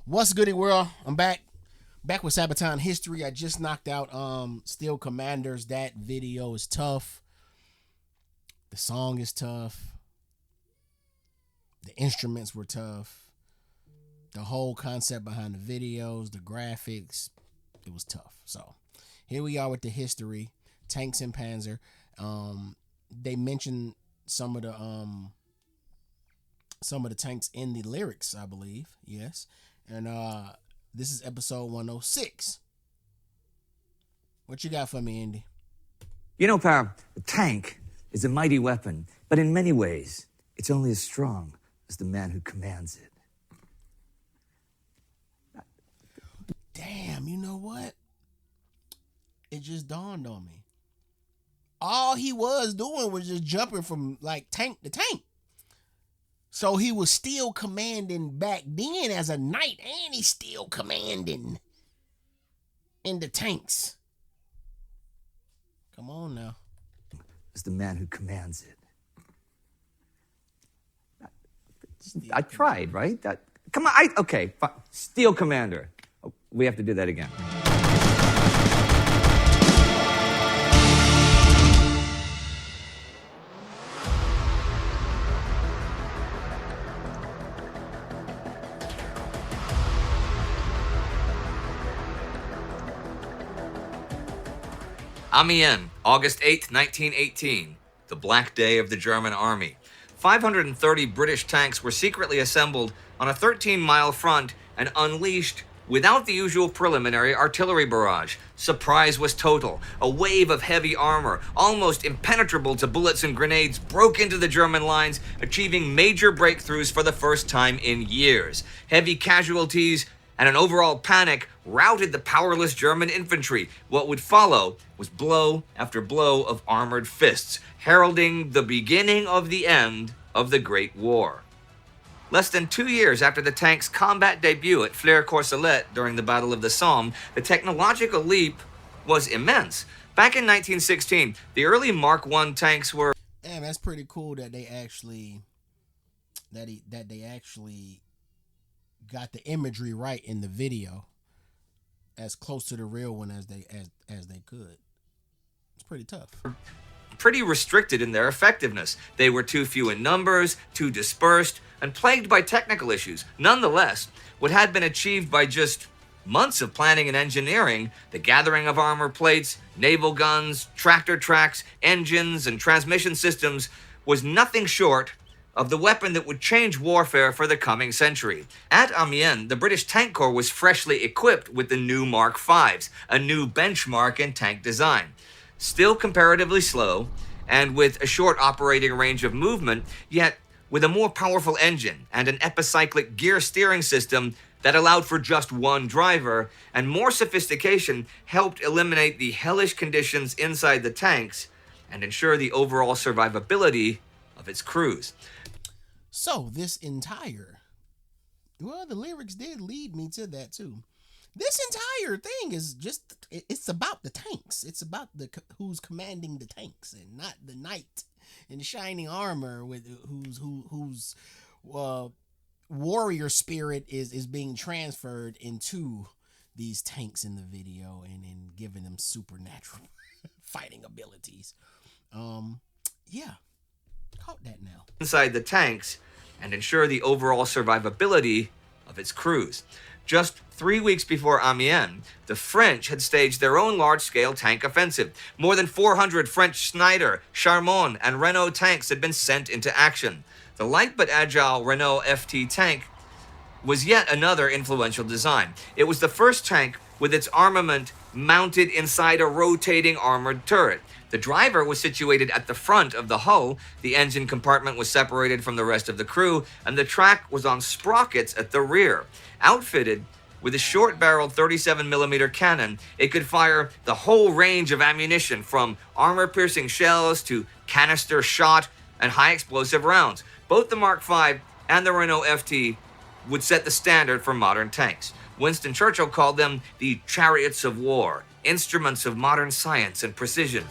What's goody world? I'm back with Sabaton history. I just knocked out Steel Commanders. That video is tough. The song is tough. The instruments were tough. The whole concept behind the videos, the graphics, it was tough. So here we are with the history. Tanks and Panzer. They mentioned some of the tanks in the lyrics, I believe. Yes. And this is episode 106. What you got for me, Indy? You know, pal, a tank is a mighty weapon, but in many ways, it's only as strong as the man who commands it. Damn, you know what? It just dawned on me. All he was doing was just jumping from like tank to tank. So he was still commanding back then as a knight, and he's still commanding in the tanks. Come on now. As the man who commands it. I tried, right? Come on, okay, fine. Steel Commander. Oh, we have to do that again. Amiens, August 8, 1918, the Black Day of the German Army. 530 British tanks were secretly assembled on a 13-mile front and unleashed without the usual preliminary artillery barrage. Surprise was total. A wave of heavy armor, almost impenetrable to bullets and grenades, broke into the German lines, achieving major breakthroughs for the first time in years. Heavy casualties and an overall panic routed the powerless German infantry. What would follow was blow after blow of armored fists, heralding the beginning of the end of the Great War. Less than 2 years after the tank's combat debut at Flers-Courcelette during the Battle of the Somme, the technological leap was immense. Back in 1916, the early Mark I tanks were... Damn, that's pretty cool that they actually got the imagery right in the video, as close to the real one as they could. It's pretty tough. Pretty restricted in their effectiveness. They were too few in numbers, too dispersed, and plagued by technical issues. Nonetheless, what had been achieved by just months of planning and engineering, the gathering of armor plates, naval guns, tractor tracks, engines, and transmission systems, was nothing short of the weapon that would change warfare for the coming century. At Amiens, the British Tank Corps was freshly equipped with the new Mark Vs, a new benchmark in tank design. Still comparatively slow, and with a short operating range of movement, yet with a more powerful engine and an epicyclic gear steering system that allowed for just one driver, and more sophistication helped eliminate the hellish conditions inside the tanks and ensure the overall survivability of its crews. So the lyrics did lead me to that too. This entire thing is it's about the tanks. It's about who's commanding the tanks, and not the knight in shining armor with whose warrior spirit is being transferred into these tanks in the video and giving them supernatural fighting abilities. Yeah, caught that now. Inside the tanks and ensure the overall survivability of its crews. Just 3 weeks before Amiens, the French had staged their own large-scale tank offensive. More than 400 French Schneider, Charmont, and Renault tanks had been sent into action. The light but agile Renault FT tank was yet another influential design. It was the first tank with its armament mounted inside a rotating armored turret. The driver was situated at the front of the hull, the engine compartment was separated from the rest of the crew, and the track was on sprockets at the rear. Outfitted with a short-barreled 37mm cannon, it could fire the whole range of ammunition, from armor-piercing shells to canister shot and high-explosive rounds. Both the Mark V and the Renault FT would set the standard for modern tanks. Winston Churchill called them the chariots of war, instruments of modern science and precision.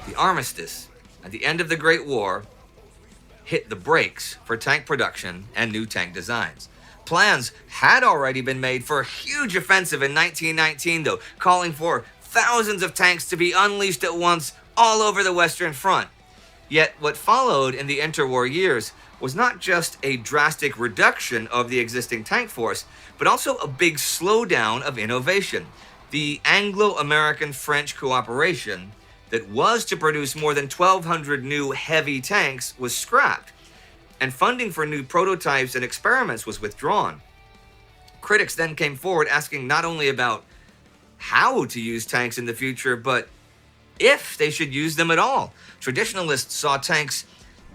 The armistice at the end of the Great War hit the brakes for tank production and new tank designs. Plans had already been made for a huge offensive in 1919, though, calling for thousands of tanks to be unleashed at once all over the Western Front. Yet what followed in the interwar years was not just a drastic reduction of the existing tank force, but also a big slowdown of innovation. The Anglo-American-French cooperation that was to produce more than 1,200 new heavy tanks was scrapped, and funding for new prototypes and experiments was withdrawn. Critics then came forward asking not only about how to use tanks in the future, but if they should use them at all. Traditionalists saw tanks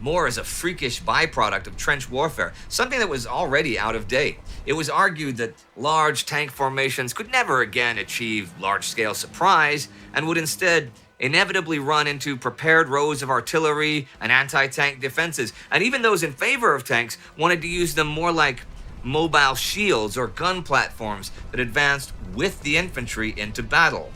more as a freakish byproduct of trench warfare, something that was already out of date. It was argued that large tank formations could never again achieve large-scale surprise and would instead inevitably run into prepared rows of artillery and anti-tank defenses. And even those in favor of tanks wanted to use them more like mobile shields or gun platforms that advanced with the infantry into battle.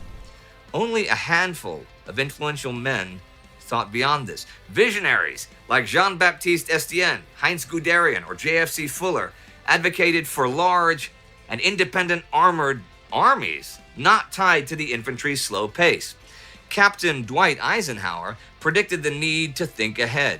Only a handful of influential men thought beyond this. Visionaries like Jean-Baptiste Estienne, Heinz Guderian, or J.F.C. Fuller advocated for large and independent armored armies not tied to the infantry's slow pace. Captain Dwight Eisenhower predicted the need to think ahead.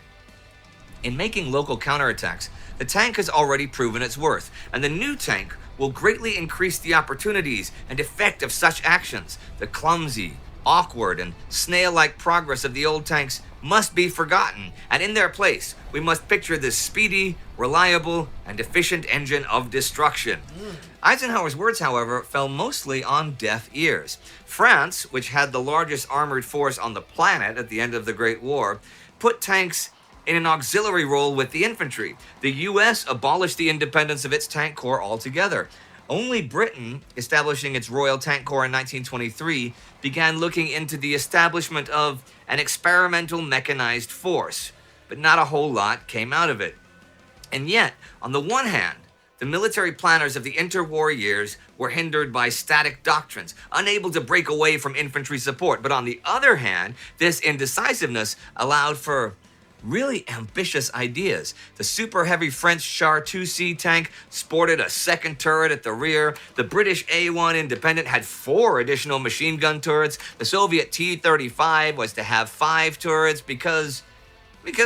In making local counterattacks, the tank has already proven its worth, and the new tank will greatly increase the opportunities and effect of such actions. The clumsy, awkward, and snail-like progress of the old tanks must be forgotten, and in their place, we must picture this speedy, reliable, and efficient engine of destruction. Eisenhower's words, however, fell mostly on deaf ears. France, which had the largest armored force on the planet at the end of the Great War, put tanks in an auxiliary role with the infantry. The U.S. abolished the independence of its tank corps altogether. Only Britain, establishing its Royal Tank Corps in 1923, began looking into the establishment of an experimental mechanized force, but not a whole lot came out of it. And yet, on the one hand, the military planners of the interwar years were hindered by static doctrines, unable to break away from infantry support. But on the other hand, this indecisiveness allowed for really ambitious ideas. The super heavy French Char 2C tank sported a second turret at the rear. The British A1 Independent had 4 additional machine gun turrets. The Soviet T-35 was to have 5 turrets because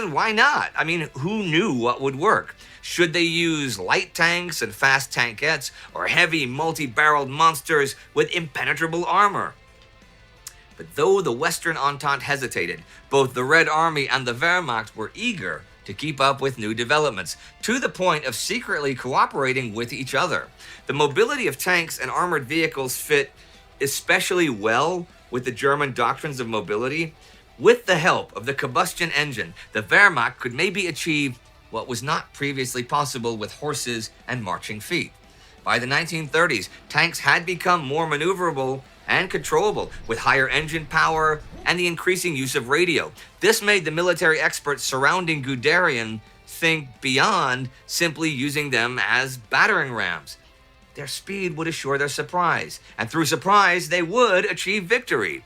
why not? I mean, who knew what would work? Should they use light tanks and fast tankettes, or heavy multi-barreled monsters with impenetrable armor? But though the Western Entente hesitated, both the Red Army and the Wehrmacht were eager to keep up with new developments, to the point of secretly cooperating with each other. The mobility of tanks and armored vehicles fit especially well with the German doctrines of mobility. With the help of the combustion engine, the Wehrmacht could maybe achieve what was not previously possible with horses and marching feet. By the 1930s, tanks had become more maneuverable and controllable, with higher engine power and the increasing use of radio. This made the military experts surrounding Guderian think beyond simply using them as battering rams. Their speed would assure their surprise, and through surprise, they would achieve victory.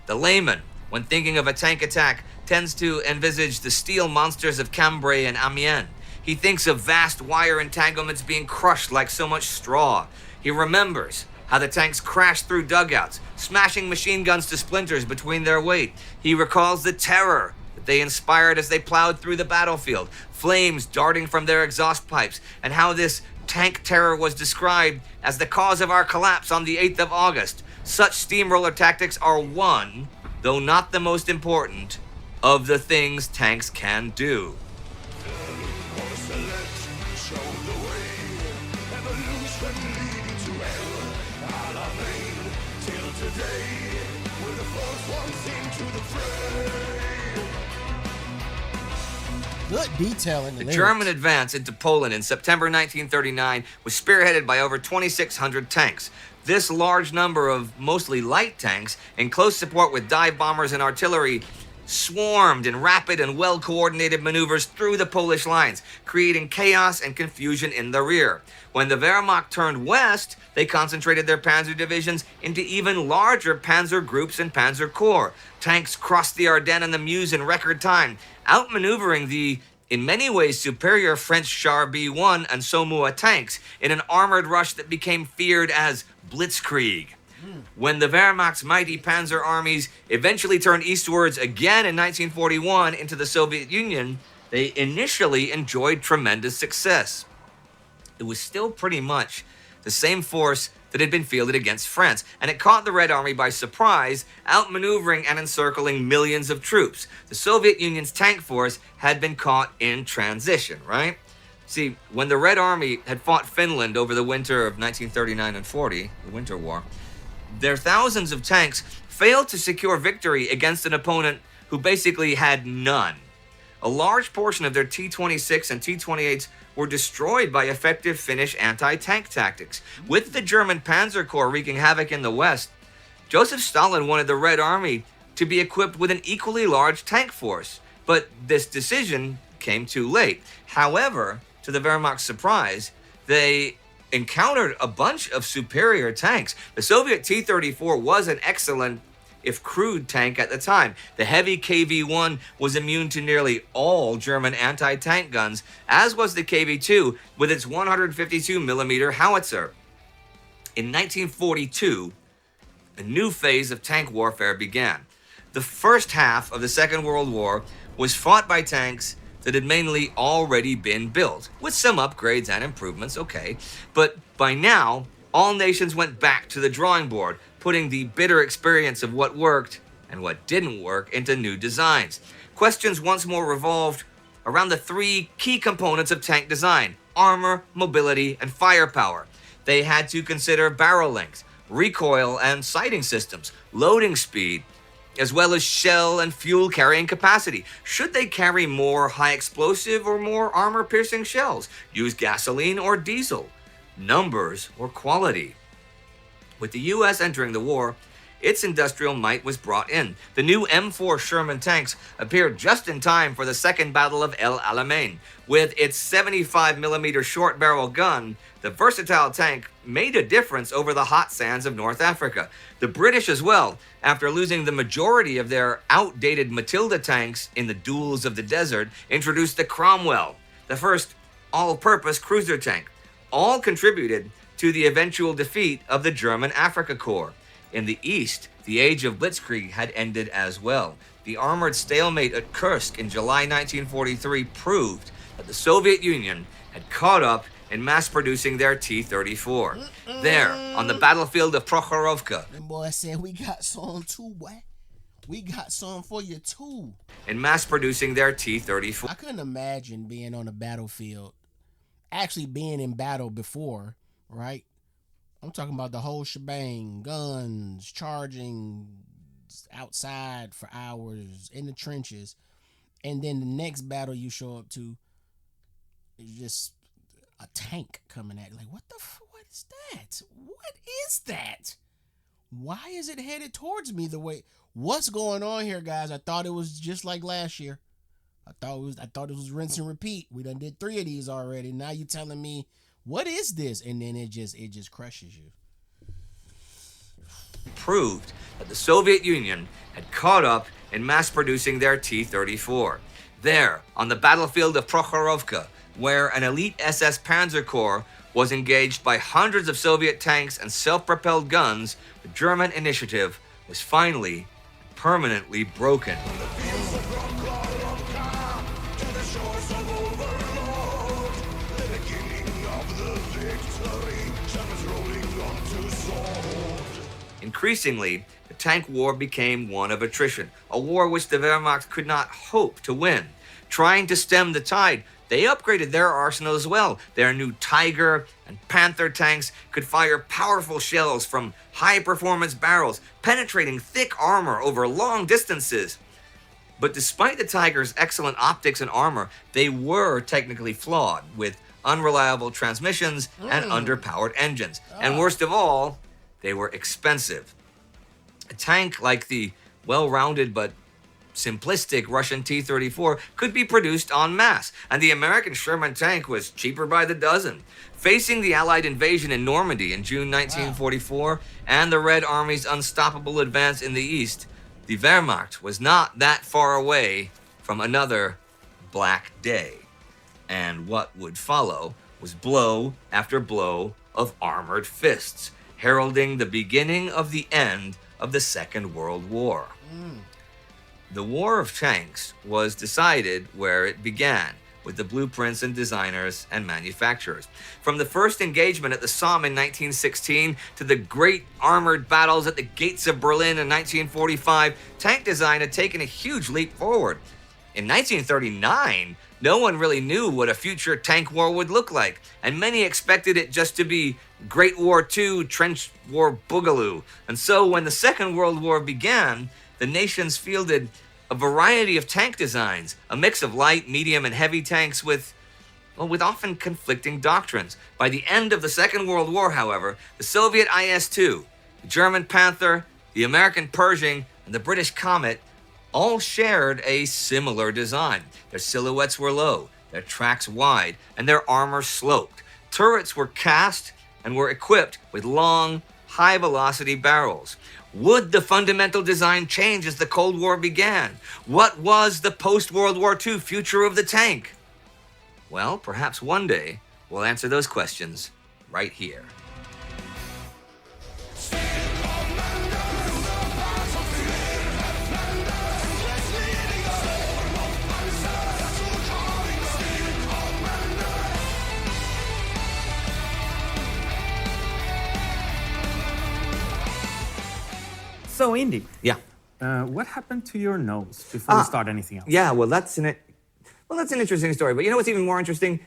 The layman, when thinking of a tank attack, tends to envisage the steel monsters of Cambrai and Amiens. He thinks of vast wire entanglements being crushed like so much straw. He remembers how the tanks crashed through dugouts, smashing machine guns to splinters between their weight. He recalls the terror that they inspired as they plowed through the battlefield, flames darting from their exhaust pipes, and how this tank terror was described as the cause of our collapse on the 8th of August. Such steamroller tactics are one, though not the most important, of the things tanks can do. Good detail in the lyrics. German advance into Poland in September 1939 was spearheaded by over 2,600 tanks. This large number of mostly light tanks, in close support with dive bombers and artillery, swarmed in rapid and well-coordinated maneuvers through the Polish lines, creating chaos and confusion in the rear. When the Wehrmacht turned west, they concentrated their panzer divisions into even larger panzer groups and panzer corps. Tanks crossed the Ardennes and the Meuse in record time, outmaneuvering the in many ways superior French Char B-1 and Saumur tanks in an armored rush that became feared as Blitzkrieg. When the Wehrmacht's mighty panzer armies eventually turned eastwards again in 1941 into the Soviet Union, they initially enjoyed tremendous success. It was still pretty much the same force that had been fielded against France, and it caught the Red Army by surprise, outmaneuvering and encircling millions of troops. The Soviet Union's tank force had been caught in transition, right? See, when the Red Army had fought Finland over the winter of 1939 and 40, the Winter War, their thousands of tanks failed to secure victory against an opponent who basically had none. A large portion of their T-26 and T-28s were destroyed by effective Finnish anti-tank tactics. With the German Panzer Corps wreaking havoc in the west, Joseph Stalin wanted the Red Army to be equipped with an equally large tank force. But this decision came too late. However, to the Wehrmacht's surprise, they encountered a bunch of superior tanks. The Soviet T-34 was an excellent, if crude, tank at the time. The heavy KV-1 was immune to nearly all German anti-tank guns, as was the KV-2 with its 152mm howitzer. In 1942, a new phase of tank warfare began. The first half of the Second World War was fought by tanks that had mainly already been built, with some upgrades and improvements, okay. But by now, all nations went back to the drawing board, putting the bitter experience of what worked and what didn't work into new designs. Questions once more revolved around the three key components of tank design: armor, mobility, and firepower. They had to consider barrel length, recoil and sighting systems, loading speed, as well as shell and fuel carrying capacity. Should they carry more high explosive or more armor piercing shells? Use gasoline or diesel? Numbers or quality? With the US entering the war, its industrial might was brought in. The new M4 Sherman tanks appeared just in time for the Second Battle of El Alamein. With its 75mm short barrel gun, the versatile tank made a difference over the hot sands of North Africa. The British as well, after losing the majority of their outdated Matilda tanks in the duels of the desert, introduced the Cromwell, the first all-purpose cruiser tank. All contributed to the eventual defeat of the German Afrika Korps. In the east, the age of Blitzkrieg had ended as well. The armored stalemate at Kursk in July 1943 proved that the Soviet Union had caught up in mass-producing their T-34. There, on the battlefield of Prokhorovka, Them boys said, we got some too, boy. We got some for you too. in mass-producing their T-34. I couldn't imagine being on a battlefield, actually being in battle before, right? I'm talking about the whole shebang, guns, charging outside for hours, in the trenches. And then the next battle you show up to is just a tank coming at you. Like, what is that? What is that? Why is it headed towards me the way? What's going on here, guys? I thought it was just like last year. I thought it was rinse and repeat. We done did 3 of these already. Now you telling me, what is this? And then it just crushes you. Proved that the Soviet Union had caught up in mass-producing their T-34. There, on the battlefield of Prokhorovka, where an elite SS Panzer Corps was engaged by hundreds of Soviet tanks and self-propelled guns, the German initiative was finally permanently broken. Increasingly, the tank war became one of attrition, a war which the Wehrmacht could not hope to win. Trying to stem the tide, they upgraded their arsenal as well. Their new Tiger and Panther tanks could fire powerful shells from high-performance barrels, penetrating thick armor over long distances. But despite the Tiger's excellent optics and armor, they were technically flawed, with unreliable transmissions and underpowered engines. And worst of all, they were expensive. A tank like the well-rounded but simplistic Russian T-34 could be produced en masse, and the American Sherman tank was cheaper by the dozen. Facing the Allied invasion in Normandy in June 1944 and the Red Army's unstoppable advance in the east, the Wehrmacht was not that far away from another Black Day. And what would follow was blow after blow of armored fists, heralding the beginning of the end of the Second World War. The War of Tanks was decided where it began, with the blueprints and designers and manufacturers. From the first engagement at the Somme in 1916 to the great armored battles at the gates of Berlin in 1945, tank design had taken a huge leap forward. In 1939, no one really knew what a future tank war would look like, and many expected it just to be Great War II trench war boogaloo. And so when the Second World War began, the nations fielded a variety of tank designs, a mix of light, medium, and heavy tanks with often conflicting doctrines. By the end of the Second World War, however, the Soviet IS-2, the German Panther, the American Pershing, and the British Comet all shared a similar design. Their silhouettes were low, their tracks wide, and their armor sloped. Turrets were cast and were equipped with long, high-velocity barrels. Would the fundamental design change as the Cold War began? What was the post-World War II future of the tank? Well, perhaps one day we'll answer those questions right here. So, Indy, Yeah. what happened to your nose before we start anything else? Yeah, that's an interesting story. But you know what's even more interesting?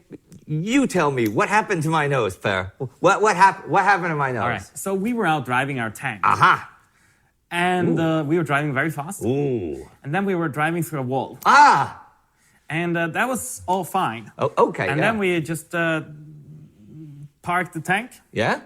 You tell me, what happened to my nose, Per? What happened to my nose? All right. So we were out driving our tank. Aha. And we were driving very fast. Ooh. And then we were driving through a wall. Ah. And that was all fine. Oh, okay. And then we just parked the tank. Yeah.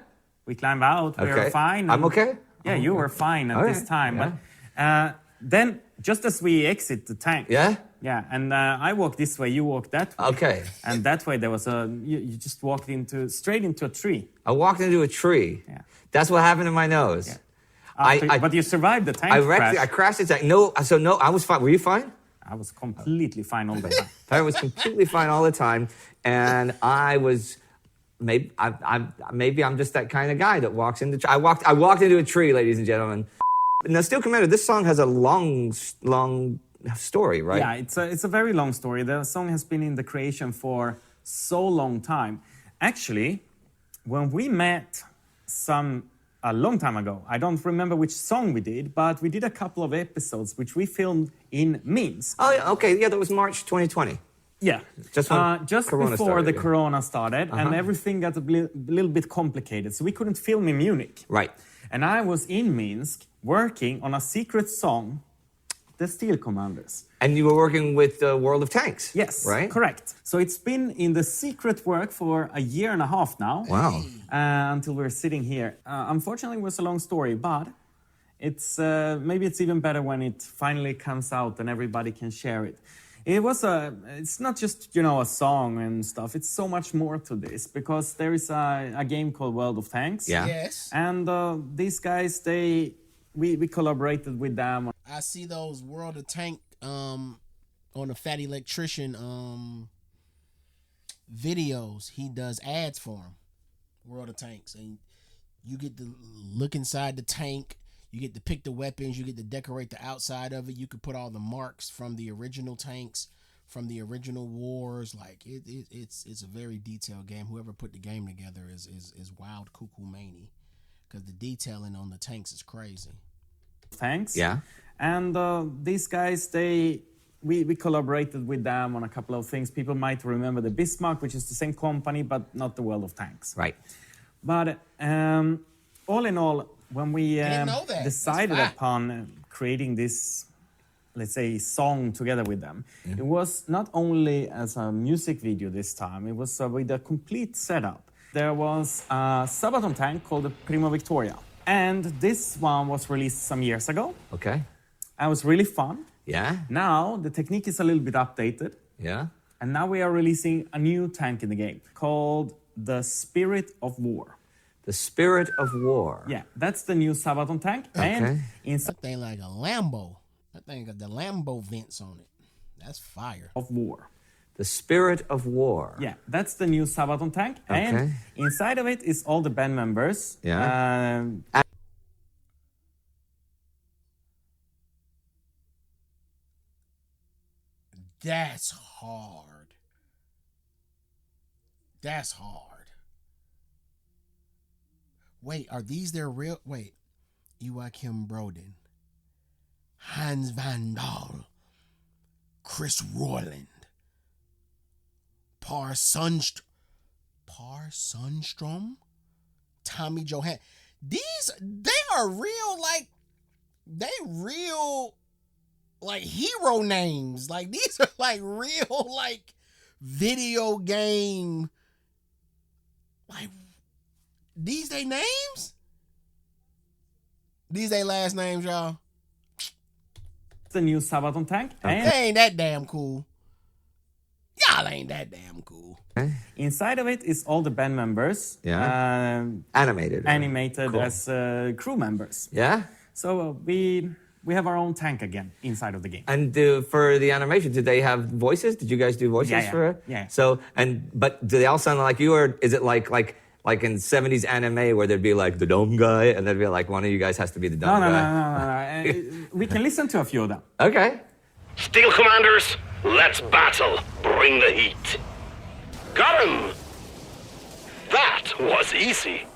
We climbed out. We were fine. I'm okay. Yeah, you were fine at this time. Yeah. But then, just as we exit the tank. Yeah. Yeah, and I walked this way, you walked that way. Okay. And that way there was you just walked straight into a tree. I walked into a tree. Yeah. That's what happened to my nose. Yeah. But you survived the tank crash. I crashed the tank. No, I was fine. Were you fine? I was completely fine all the time. I was completely fine all the time, and I was. Maybe I'm just that kind of guy that walks into. I walked into a tree, ladies and gentlemen. Now, Steel Commander, this song has a long story, right? Yeah, it's a very long story. The song has been in the creation for so long time. Actually, when we met a long time ago, I don't remember which song we did, but we did a couple of episodes which we filmed in Minsk. Oh, yeah, okay. Yeah, that was March 2020. Yeah, just before started, the Corona started, and everything got a little bit complicated, so we couldn't film in Munich. Right. And I was in Minsk working on a secret song, The Steel Commanders. And you were working with the World of Tanks. Yes, right? Correct. So it's been in the secret work for a year and a half now. Wow. Until we're sitting here. Unfortunately, it was a long story, but maybe it's even better when it finally comes out and everybody can share it. It's not just, a song and stuff. It's so much more to this because there is a game called World of Tanks. Yeah. Yes. And these guys, we collaborated with them. I see those World of Tank on the Fat Electrician videos. He does ads for them, World of Tanks. And you get to look inside the tank. You get to pick the weapons. You get to decorate the outside of it. You could put all the marks from the original tanks, from the original wars. Like it's a very detailed game. Whoever put the game together is wild cuckoo mania, because the detailing on the tanks is crazy. Tanks. Yeah. And these guys, we collaborated with them on a couple of things. People might remember the Bismarck, which is the same company, but not the World of Tanks. Right. But all in all, when we decided upon creating this, let's say, song together with them, it was not only as a music video this time, it was with a complete setup. There was a Sabaton tank called the Prima Victoria. And this one was released some years ago. Okay. It was really fun. Yeah? Now, the technique is a little bit updated. Yeah? And now we are releasing a new tank in the game called the Spirit of War. The Spirit of War. Yeah, that's the new Sabaton tank. Okay. And inside That thing like a Lambo. That thing got the Lambo vents on it. That's fire. of war. The Spirit of War. Yeah, that's the new Sabaton tank. Okay. And inside of it is all the band members. Yeah. That's hard. That's hard. Wait, are these their real? Wait, Joachim Broden, Hans Van Dahl, Chris Royland, Par Sundstrom, Tommy Johan. They are real, like hero names. Like these are like real, like video game, like these they names? These they last names, y'all? the new Sabaton tank. They And ain't that damn cool. Y'all ain't that damn cool. inside of it is all the band members. Yeah. Animated Animated as crew members. Yeah? So we have our own tank again inside of the game. And for the animation, did they have voices? Did you guys do voices Yeah, yeah. for it? Yeah. So, but do they all sound like you, or is it like in 70s anime where there'd be like the dumb guy and there'd be like one of you guys has to be the dumb No. guy? We can listen to a few of them. Okay. Steel Commanders, let's battle. Bring the heat. Got him! That was easy.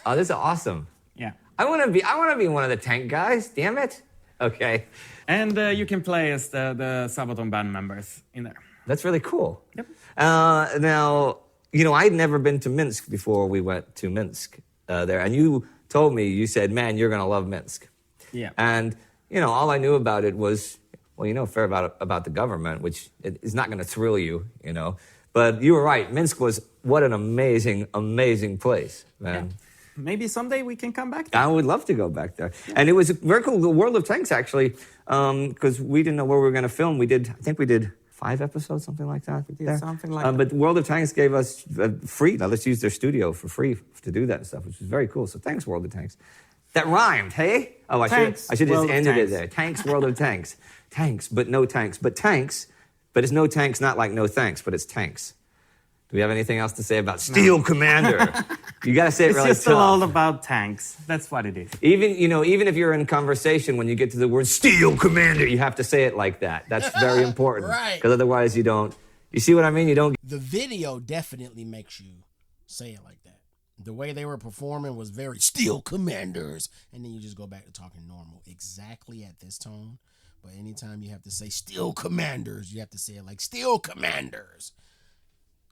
Oh, this is awesome. Yeah. I want to be one of the tank guys. Damn it. Okay. And you can play as the Sabaton band members in there. That's really cool. Yep. Now, I'd never been to Minsk before we went to Minsk there. And you told me, you said, man, you're going to love Minsk. Yeah. And, all I knew about it was, a fair about the government, which is not going to thrill you, But you were right. Minsk was, what an amazing, amazing place, man. Yeah. Maybe someday we can come back. I would love to go back there. And it was very cool. The World of Tanks, actually, because we didn't know where we were going to film. I think we did 5 episodes, something like that. We did something like that. But World of Tanks gave us free. Now let's use their studio for free to do that and stuff, which was very cool. So thanks, World of Tanks. That rhymed, hey? Oh, I should just ended it there. Tanks, World of Tanks. Tanks, but no tanks. But tanks, but it's no tanks, not like no thanks, but it's tanks. Do we have anything else to say about Steel Commander? You got to say it really tough. It's just all about tanks. That's what it is. Even if you're in conversation, when you get to the word Steel Commander, you have to say it like that. That's very important. Right. Because otherwise you don't. You see what I mean? You don't. The video definitely makes you say it like that. The way they were performing was very Steel Commanders. And then you just go back to talking normal. Exactly at this tone. But anytime you have to say Steel Commanders, you have to say it like Steel Commanders.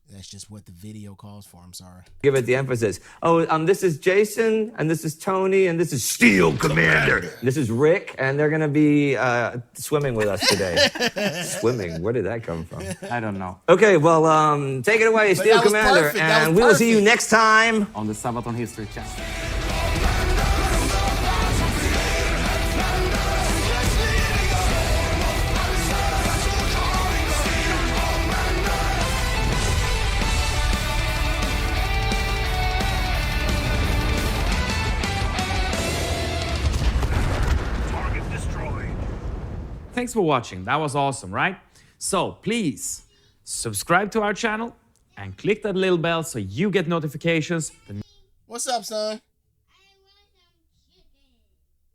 That's just what the video calls for. I'm sorry. Give it the emphasis. Oh, this is Jason, and this is Tony, and this is Steel Commander. This is Rick, and they're going to be swimming with us today. Swimming? Where did that come from? I don't know. Okay, well, take it away, Steel Commander, perfect. and we will see you next time On the Sabaton History Channel. Target destroyed. Thanks for watching. That was awesome, right? So please subscribe to our channel and click that little bell so you get notifications. What's up, son?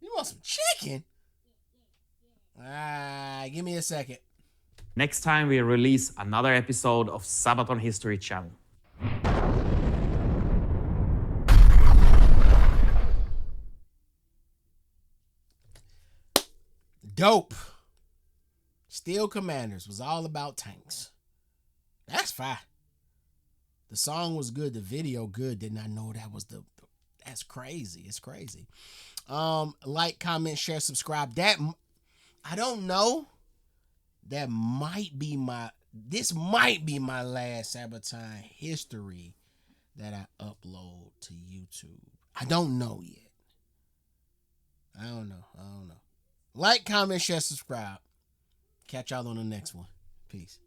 You want some chicken? Give me a second. Next time we release another episode of Sabaton History Channel. Dope. Steel Commanders was all about tanks. That's fine. The song was good. The video good. Did not know that was that's crazy. It's crazy. Like, comment, share, subscribe. I don't know. This might be my last Sabaton history that I upload to YouTube. I don't know yet. I don't know. Like, comment, share, subscribe. Catch y'all on the next one. Peace.